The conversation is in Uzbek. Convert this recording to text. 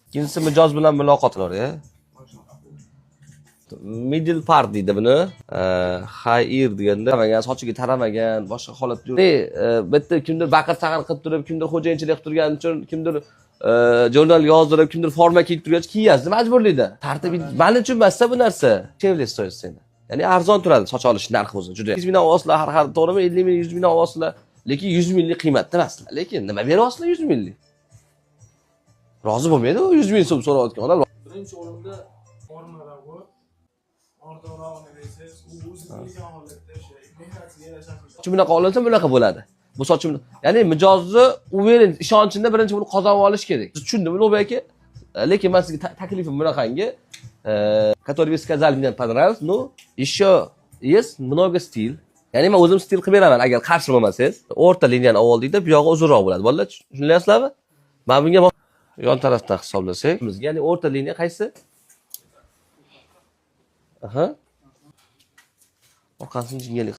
ikkinchisi mijoz bilan muloqotlar, ya. Middle part deydi buni. High ear deganda, sochiga taramagan, boshqa holat yo'q. Bitta kimdir baqir-chaqir qilib turib, kimdir xo'jayinchilik qilib turgani uchun, kimdir jurnal yozdirib, kimdir forma kiyib turgach, kiyasiz majburlikda. Tartibi men uchun emas-da bu narsa. Chevrolet stoysiz endi. Ya'ni arzon turadi soch olish narxi o'zi juda. 100 ming olsizlar har xil, to'g'rimi? 50 ming, 100 ming olsizlar, lekin 100 minglik qiymatda emaslar. Lekin nima beryapsizlar 100 minglik? Rozi bo'lmaydi u 100 ming so'm so'rayotgan odam. Birinchi o'rinda formalar ordoqroqni bersangiz, u o'zi bilgan holatda yashaydi. Mehnatiga yarasha. Bunaqa olinsa bunaqa bo'ladi. Bu sochim, ya'ni mijozni uvering, ishonchini birinchi buni qozonib olish kerak. Tushundimmi, Nobay aka? Lekin men sizga taklifim bunaqangi, который вы сказали, мне понравилось, но еще есть много стиль. Ya'ni men o'zim stil qilib beraman agar qarshi bo'lmasangiz. O'rta liniyani oldingda, bu yog'i uzunroq bo'ladi. Bolalar, tushunasizlarmi? Men bunga yon tarafdan hisoblasak, ya'ni o'rta liniya qaysi? Aha. Orqasini jingali